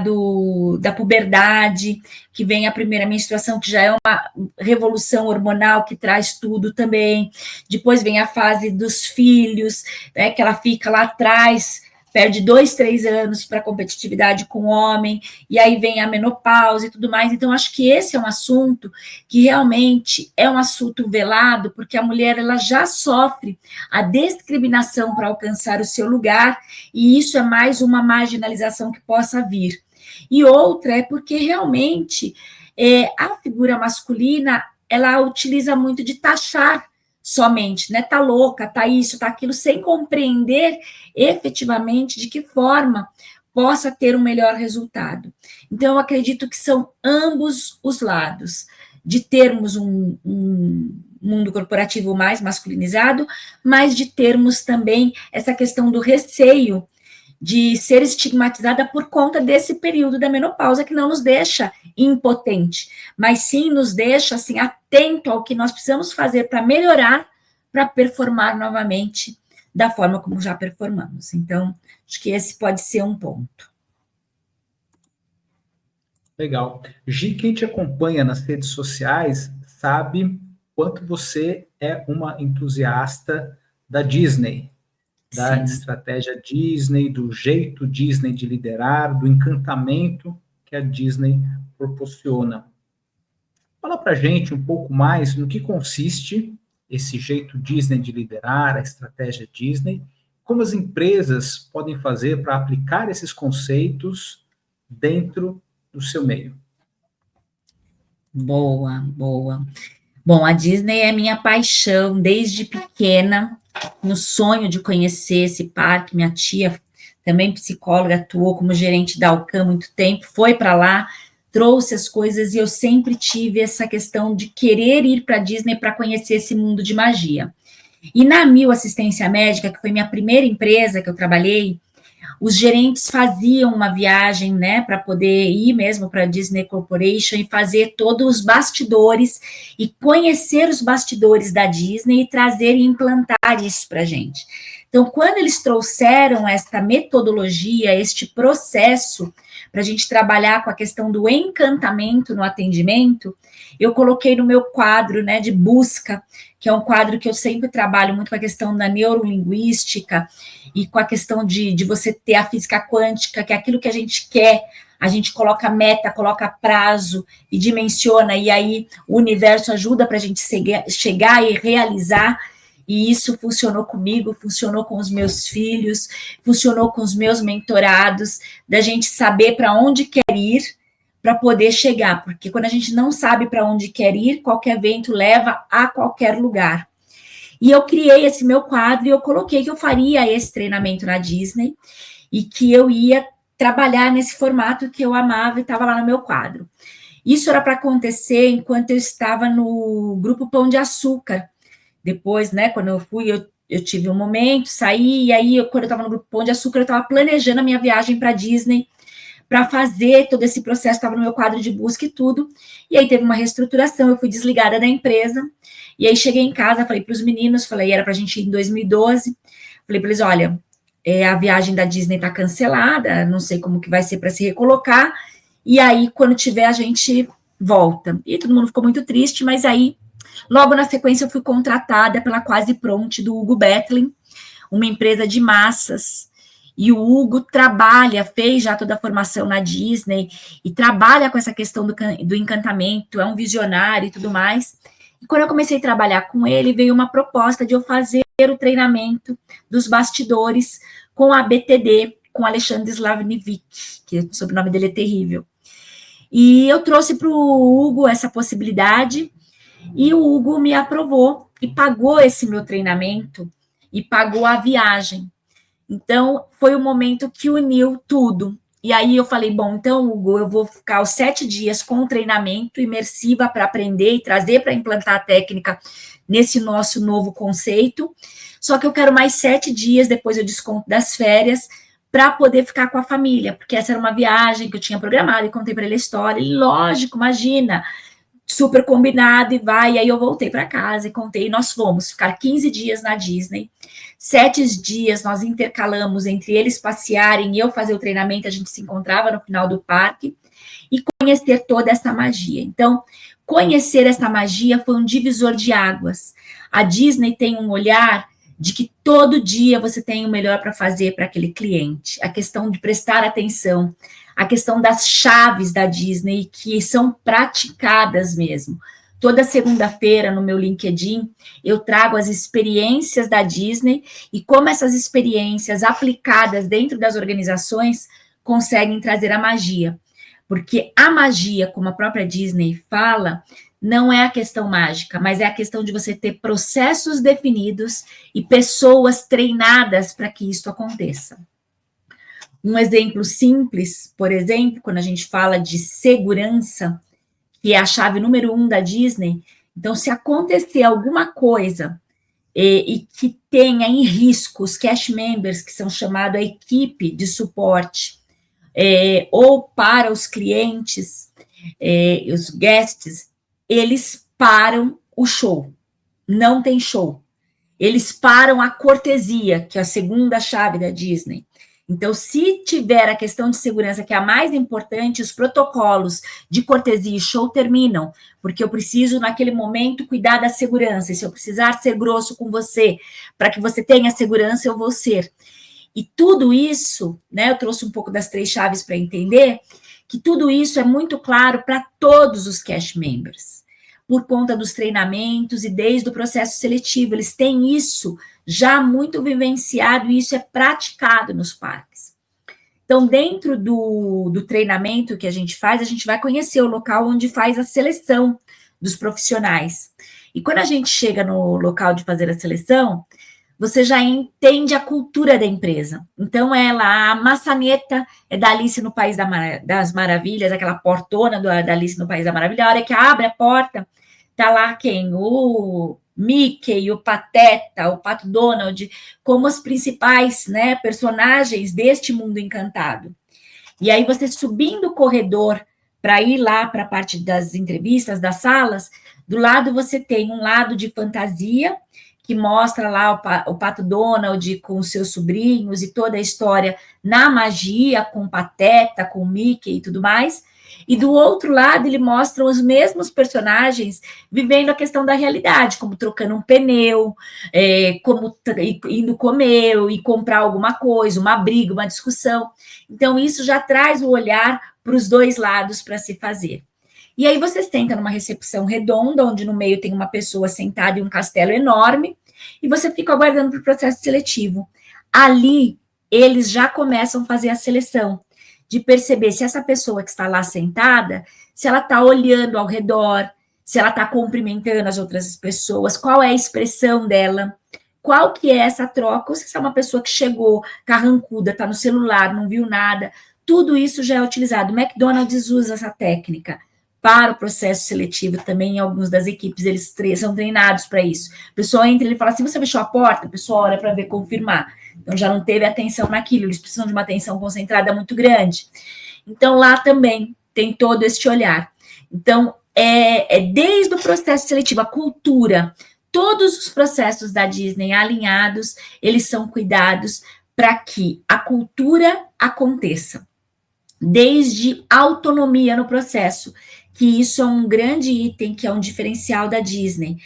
da puberdade, que vem a primeira menstruação, que já é uma revolução hormonal que traz tudo também. Depois vem a fase dos filhos, né, que ela fica lá atrás, perde 2, 3 anos para competitividade com o homem, e aí vem a menopausa e tudo mais. Então, acho que esse é um assunto que realmente é um assunto velado, porque a mulher ela já sofre a discriminação para alcançar o seu lugar, e isso é mais uma marginalização que possa vir. E outra é porque realmente a figura masculina ela utiliza muito de taxar somente, né? Tá louca, tá isso, tá aquilo, sem compreender efetivamente de que forma possa ter um melhor resultado. Então, eu acredito que são ambos os lados, de termos um mundo corporativo mais masculinizado, mas de termos também essa questão do receio de ser estigmatizada por conta desse período da menopausa que não nos deixa impotente, mas sim nos deixa assim atento ao que nós precisamos fazer para melhorar, para performar novamente da forma como já performamos. Então, acho que esse pode ser um ponto. Legal. Gi, quem te acompanha nas redes sociais sabe quanto você é uma entusiasta da Disney, da estratégia Disney, do jeito Disney de liderar, do encantamento que a Disney proporciona. Fala para a gente um pouco mais no que consiste esse jeito Disney de liderar, a estratégia Disney, como as empresas podem fazer para aplicar esses conceitos dentro do seu meio. Boa, boa. Bom, a Disney é minha paixão desde pequena, no sonho de conhecer esse parque. Minha tia, também psicóloga, atuou como gerente da Alcam há muito tempo, foi para lá, trouxe as coisas e eu sempre tive essa questão de querer ir para a Disney para conhecer esse mundo de magia. E na Mil Assistência Médica, que foi minha primeira empresa que eu trabalhei, os gerentes faziam uma viagem, né, para poder ir mesmo para a Disney Corporation e fazer todos os bastidores e conhecer os bastidores da Disney e trazer e implantar isso para a gente. Então, quando eles trouxeram essa metodologia, este processo, para a gente trabalhar com a questão do encantamento no atendimento, eu coloquei no meu quadro, né, de busca, que é um quadro que eu sempre trabalho muito com a questão da neurolinguística e com a questão de você ter a física quântica, que é aquilo que a gente quer, a gente coloca meta, coloca prazo e dimensiona, e aí o universo ajuda para a gente chegar e realizar. E isso funcionou comigo, funcionou com os meus filhos, funcionou com os meus mentorados, da gente saber para onde quer ir, para poder chegar, porque quando a gente não sabe para onde quer ir, qualquer vento leva a qualquer lugar. E eu criei esse meu quadro e eu coloquei que eu faria esse treinamento na Disney e que eu ia trabalhar nesse formato que eu amava e estava lá no meu quadro. Isso era para acontecer enquanto eu estava no Grupo Pão de Açúcar. Depois, né, quando eu fui, eu tive um momento, saí, e aí, quando eu estava no Grupo Pão de Açúcar, eu estava planejando a minha viagem para a Disney, para fazer todo esse processo, estava no meu quadro de busca e tudo, e aí teve uma reestruturação, eu fui desligada da empresa, e aí cheguei em casa, falei para os meninos, falei, era para a gente ir em 2012, falei para eles, olha, a viagem da Disney está cancelada, não sei como que vai ser para se recolocar, e aí, quando tiver, a gente volta. E todo mundo ficou muito triste, mas aí, logo na sequência, eu fui contratada pela Quase Pronte do Hugo Becklin, uma empresa de massas, e o Hugo fez já toda a formação na Disney, e trabalha com essa questão do encantamento, é um visionário e tudo mais. E quando eu comecei a trabalhar com ele, veio uma proposta de eu fazer o treinamento dos bastidores com a BTD, com Alexandre Slavnivic, que o sobrenome dele é terrível. E eu trouxe para o Hugo essa possibilidade, e o Hugo me aprovou e pagou esse meu treinamento e pagou a viagem. Então, foi o momento que uniu tudo. E aí eu falei, bom, então, Hugo, eu vou ficar os 7 dias com o treinamento imersiva para aprender e trazer para implantar a técnica nesse nosso novo conceito. Só que eu quero mais 7 dias, depois eu desconto das férias, para poder ficar com a família, porque essa era uma viagem que eu tinha programado e contei para ele a história. E lógico, imagina, super combinado, e vai. E aí eu voltei para casa e contei, nós fomos ficar 15 dias na Disney, 7 dias nós intercalamos entre eles passearem e eu fazer o treinamento, a gente se encontrava no final do parque, e conhecer toda essa magia. Então, conhecer essa magia foi um divisor de águas. A Disney tem um olhar de que todo dia você tem o melhor para fazer para aquele cliente. A questão de prestar atenção, a questão das chaves da Disney, que são praticadas mesmo. Toda segunda-feira, no meu LinkedIn, eu trago as experiências da Disney e como essas experiências aplicadas dentro das organizações conseguem trazer a magia. Porque a magia, como a própria Disney fala, não é a questão mágica, mas é a questão de você ter processos definidos e pessoas treinadas para que isso aconteça. Um exemplo simples, por exemplo, quando a gente fala de segurança, que é a chave número 1 da Disney, então, se acontecer alguma coisa e que tenha em risco os cast members, que são chamados a equipe de suporte, ou para os clientes, os guests, eles param o show, não tem show. Eles param a cortesia, que é a segunda chave da Disney. Então, se tiver a questão de segurança, que é a mais importante, os protocolos de cortesia e show terminam, porque eu preciso, naquele momento, cuidar da segurança. E se eu precisar ser grosso com você, para que você tenha segurança, eu vou ser. E tudo isso, né, eu trouxe um pouco das 3 chaves para entender, que tudo isso é muito claro para todos os cast members, por conta dos treinamentos e desde o processo seletivo. Eles têm isso já muito vivenciado e isso é praticado nos parques. Então, dentro do treinamento que a gente faz, a gente vai conhecer o local onde faz a seleção dos profissionais. E quando a gente chega no local de fazer a seleção, você já entende a cultura da empresa. Então, a maçaneta é da Alice no País das Maravilhas, aquela portona da Alice no País da Maravilha. A hora que abre a porta, tá lá quem? O Mickey, o Pateta, o Pato Donald, como os principais, né, personagens deste mundo encantado. E aí, você subindo o corredor para ir lá para a parte das entrevistas, das salas, do lado você tem um lado de fantasia, que mostra lá o Pato Donald com os seus sobrinhos e toda a história na magia, com o Pateta, com o Mickey e tudo mais. E do outro lado, ele mostra os mesmos personagens vivendo a questão da realidade, como trocando um pneu, como indo comer e comprar alguma coisa, uma briga, uma discussão. Então, isso já traz o olhar para os 2 lados para se fazer. E aí você senta numa recepção redonda, onde no meio tem uma pessoa sentada em um castelo enorme, e você fica aguardando para o processo seletivo. Ali, eles já começam a fazer a seleção, de perceber se essa pessoa que está lá sentada, se ela está olhando ao redor, se ela está cumprimentando as outras pessoas, qual é a expressão dela, qual que é essa troca, ou se é uma pessoa que chegou carrancuda, está no celular, não viu nada, tudo isso já é utilizado. O McDonald's usa essa técnica para o processo seletivo também, em algumas das equipes, eles são treinados para isso. A pessoa entra e ele fala assim, você fechou a porta? A pessoa olha para ver, confirmar. Então, já não teve atenção naquilo, eles precisam de uma atenção concentrada muito grande. Então, lá também tem todo este olhar. Então, desde o processo seletivo, a cultura, todos os processos da Disney alinhados, eles são cuidados para que a cultura aconteça. Desde autonomia no processo, que isso é um grande item, que é um diferencial da Disney.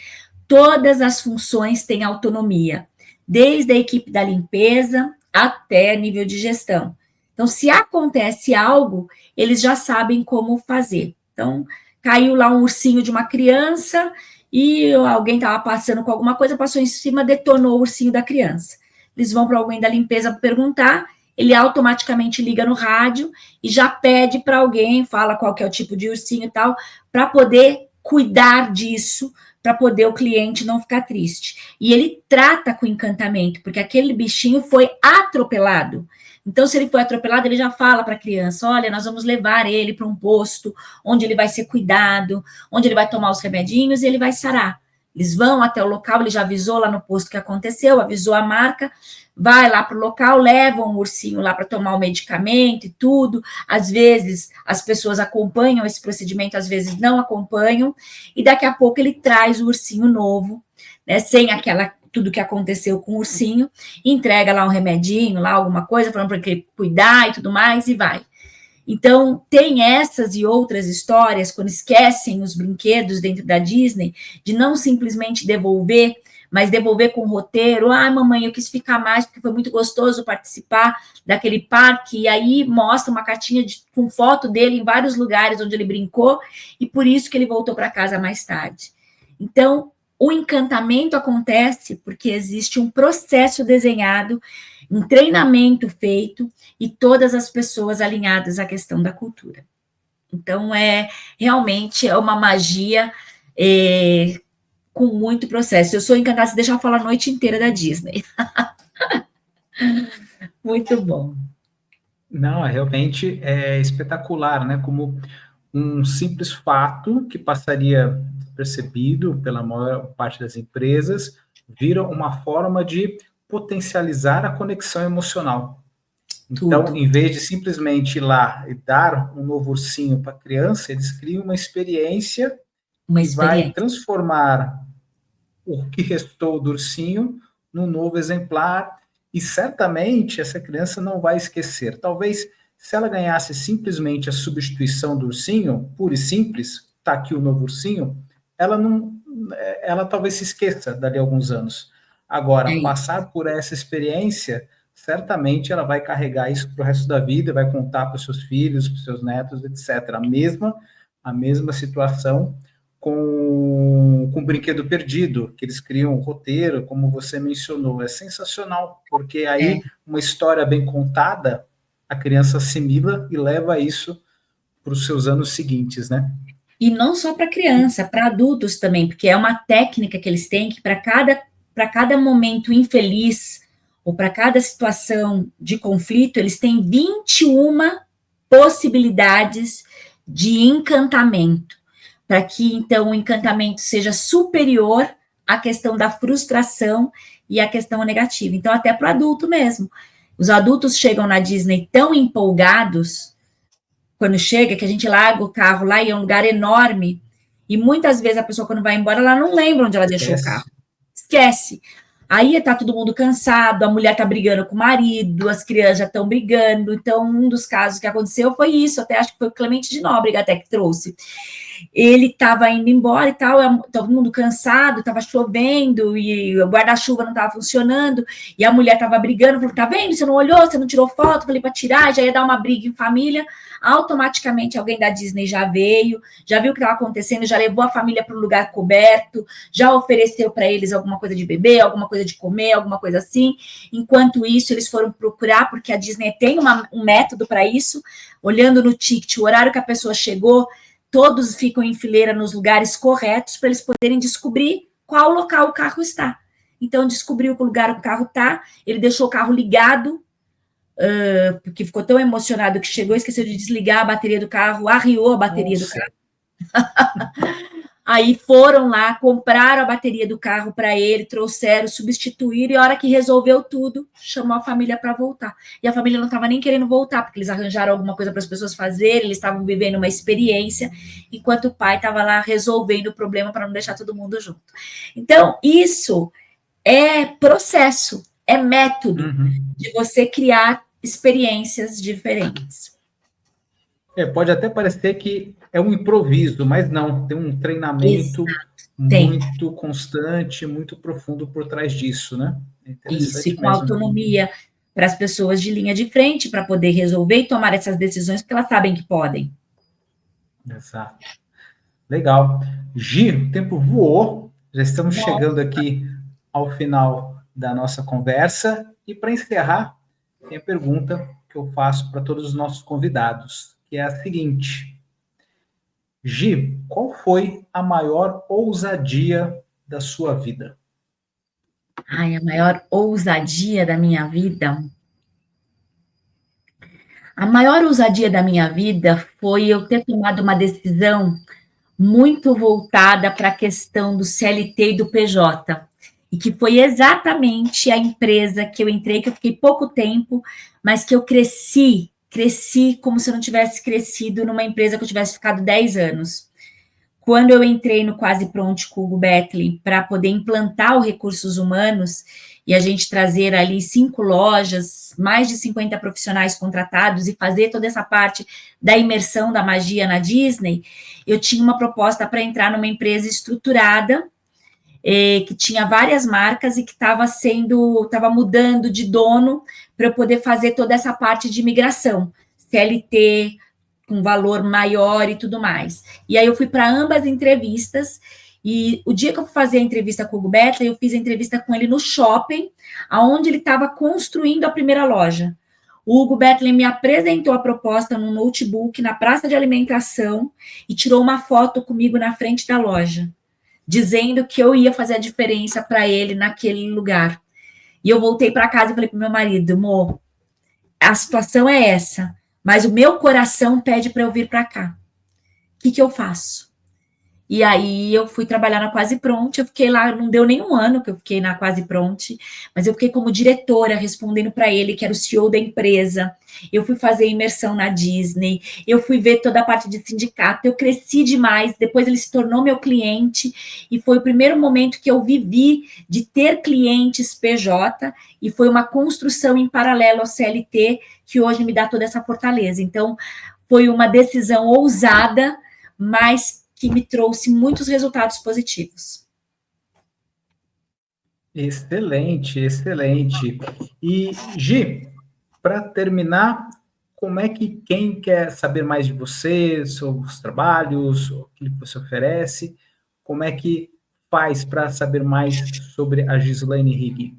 Todas as funções têm autonomia, desde a equipe da limpeza até nível de gestão. Então, se acontece algo, eles já sabem como fazer. Então, caiu lá um ursinho de uma criança e alguém estava passando com alguma coisa, passou em cima, detonou o ursinho da criança. Eles vão para alguém da limpeza perguntar, ele automaticamente liga no rádio e já pede para alguém, fala qual que é o tipo de ursinho e tal, para poder cuidar disso, para poder o cliente não ficar triste. E ele trata com encantamento, porque aquele bichinho foi atropelado. Então, se ele foi atropelado, ele já fala para a criança, olha, nós vamos levar ele para um posto onde ele vai ser cuidado, onde ele vai tomar os remedinhos e ele vai sarar. Eles vão até o local, ele já avisou lá no posto que aconteceu, avisou a marca, vai lá para o local, levam o ursinho lá para tomar o medicamento e tudo. Às vezes as pessoas acompanham esse procedimento, às vezes não acompanham, e daqui a pouco ele traz o ursinho novo, né, sem tudo que aconteceu com o ursinho, entrega lá um remedinho, lá alguma coisa, falando para ele cuidar e tudo mais, e vai. Então, tem essas e outras histórias, quando esquecem os brinquedos dentro da Disney, de não simplesmente devolver, mas devolver com roteiro. Ah, mamãe, eu quis ficar mais porque foi muito gostoso participar daquele parque. E aí mostra uma cartinha com foto dele em vários lugares onde ele brincou e por isso que ele voltou para casa mais tarde. Então, o encantamento acontece porque existe um processo desenhado, um treinamento feito e todas as pessoas alinhadas à questão da cultura. Então, realmente é uma magia com muito processo. Eu sou encantada, se deixar eu falar a noite inteira da Disney. Muito bom. Não, realmente é espetacular, né? Como um simples fato que passaria percebido pela maior parte das empresas vira uma forma de potencializar a conexão emocional. Então, Tudo. em vez de simplesmente ir lá e dar um novo ursinho para a criança, eles criam uma experiência que vai transformar o que restou do ursinho num novo exemplar, e certamente essa criança não vai esquecer. Talvez, se ela ganhasse simplesmente a substituição do ursinho, pura e simples, está aqui o novo ursinho, ela talvez se esqueça dali a alguns anos. Agora, passar por essa experiência, certamente ela vai carregar isso para o resto da vida, vai contar para os seus filhos, para os seus netos, etc. A mesma situação com o Brinquedo Perdido, que eles criam um roteiro, como você mencionou. É sensacional, porque aí uma história bem contada, a criança assimila e leva isso para os seus anos seguintes, né? E não só para criança, para adultos também, porque é uma técnica que eles têm que para cada momento infeliz ou para cada situação de conflito, eles têm 21 possibilidades de encantamento, para que, então, o encantamento seja superior à questão da frustração e à questão negativa. Então, até para o adulto mesmo. Os adultos chegam na Disney tão empolgados, quando chega, que a gente larga o carro lá e é um lugar enorme, e muitas vezes a pessoa, quando vai embora, ela não lembra onde ela deixou o carro. Esquece. Aí tá todo mundo cansado, a mulher tá brigando com o marido, as crianças já estão brigando. Então, um dos casos que aconteceu foi isso, até acho que foi o Clemente de Nóbrega até que trouxe. Ele estava indo embora e tal, todo mundo cansado, estava chovendo e o guarda-chuva não estava funcionando, e a mulher estava brigando, falou, tá vendo, você não olhou, você não tirou foto, falei para tirar, já ia dar uma briga em família. Automaticamente alguém da Disney já veio, já viu o que estava acontecendo, já levou a família para um lugar coberto, já ofereceu para eles alguma coisa de beber, alguma coisa de comer, alguma coisa assim. Enquanto isso, eles foram procurar, porque a Disney tem um método para isso, olhando no ticket, o horário que a pessoa chegou, todos ficam em fileira nos lugares corretos para eles poderem descobrir qual local o carro está. Então, descobriu que o lugar o carro está, ele deixou o carro ligado, porque ficou tão emocionado que chegou, esqueceu de desligar a bateria do carro, arriou a bateria do carro. Aí foram lá, compraram a bateria do carro para ele, trouxeram, substituíram, e a hora que resolveu tudo, chamou a família para voltar. E a família não estava nem querendo voltar, porque eles arranjaram alguma coisa para as pessoas fazerem, eles estavam vivendo uma experiência, enquanto o pai estava lá resolvendo o problema para não deixar todo mundo junto. Então, isso é processo, é método de você criar experiências diferentes. Pode até parecer que é um improviso, mas não, tem um treinamento muito constante, muito profundo por trás disso, né? Isso, e com autonomia para as pessoas de linha de frente, para poder resolver e tomar essas decisões, porque elas sabem que podem. Exato. Legal. Gi, o tempo voou, já estamos chegando aqui ao final da nossa conversa, e para encerrar, tem a pergunta que eu faço para todos os nossos convidados, que é a seguinte: Gi, qual foi a maior ousadia da sua vida? Ai, a maior ousadia da minha vida? A maior ousadia da minha vida foi eu ter tomado uma decisão muito voltada para a questão do CLT e do PJ, e que foi exatamente a empresa que eu entrei, que eu fiquei pouco tempo, mas que eu cresci como se eu não tivesse crescido numa empresa que eu tivesse ficado 10 anos. Quando eu entrei no Quase Pronto com o Hugo Betlin para poder implantar os recursos humanos e a gente trazer ali 5 lojas, mais de 50 profissionais contratados e fazer toda essa parte da imersão da magia na Disney, eu tinha uma proposta para entrar numa empresa estruturada, que tinha várias marcas e que estava mudando de dono para eu poder fazer toda essa parte de migração, CLT, com valor maior e tudo mais. E aí eu fui para ambas entrevistas, e o dia que eu fui fazer a entrevista com o Hugo Betlin, eu fiz a entrevista com ele no shopping, aonde ele estava construindo a primeira loja. O Hugo Betlin me apresentou a proposta no notebook, na praça de alimentação, e tirou uma foto comigo na frente da loja, dizendo que eu ia fazer a diferença para ele naquele lugar. E eu voltei para casa e falei para o meu marido, amor, a situação é essa, mas o meu coração pede para eu vir para cá. O que eu faço? E aí eu fui trabalhar na Quase Pronto, eu fiquei lá, não deu nem um ano que eu fiquei na Quase Pronto, mas eu fiquei como diretora, respondendo para ele, que era o CEO da empresa. Eu fui fazer imersão na Disney, eu fui ver toda a parte de sindicato, eu cresci demais, depois ele se tornou meu cliente, e foi o primeiro momento que eu vivi de ter clientes PJ, e foi uma construção em paralelo ao CLT, que hoje me dá toda essa fortaleza. Então, foi uma decisão ousada, mas que me trouxe muitos resultados positivos. Excelente, excelente. E, Gi, para terminar, como é que quem quer saber mais de você, sobre os trabalhos, aquilo que você oferece, como é que faz para saber mais sobre a Gislaine Higg?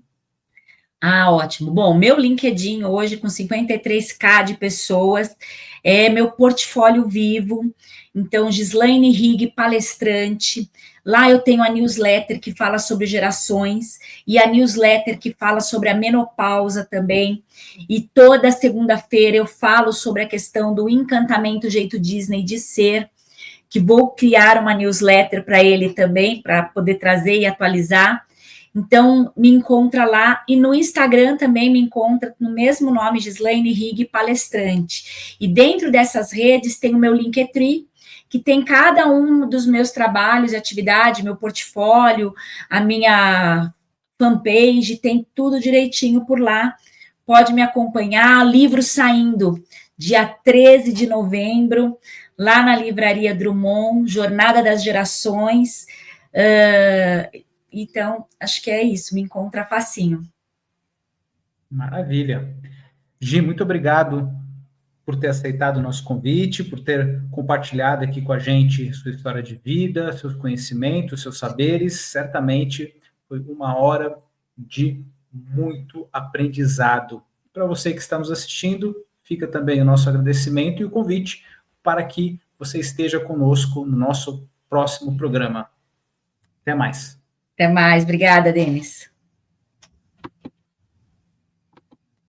Ah, ótimo. Bom, meu LinkedIn hoje, com 53K de pessoas, é meu portfólio vivo. Então, Gislaine Higg, palestrante. Lá eu tenho a newsletter que fala sobre gerações e a newsletter que fala sobre a menopausa também. E toda segunda-feira eu falo sobre a questão do encantamento jeito Disney de ser, que vou criar uma newsletter para ele também, para poder trazer e atualizar. Então, me encontra lá, e no Instagram também me encontra no mesmo nome, Gislaine Higg Palestrante. E dentro dessas redes tem o meu Linktree, que tem cada um dos meus trabalhos e atividade, meu portfólio, a minha fanpage, tem tudo direitinho por lá. Pode me acompanhar, livro saindo dia 13 de novembro, lá na Livraria Drummond, Jornada das Gerações. Então, acho que é isso, me encontra facinho. Maravilha. Gi, muito obrigado por ter aceitado o nosso convite, por ter compartilhado aqui com a gente sua história de vida, seus conhecimentos, seus saberes. Certamente foi uma hora de muito aprendizado. Para você que está nos assistindo, fica também o nosso agradecimento e o convite para que você esteja conosco no nosso próximo programa. Até mais. Até mais, obrigada, Denis.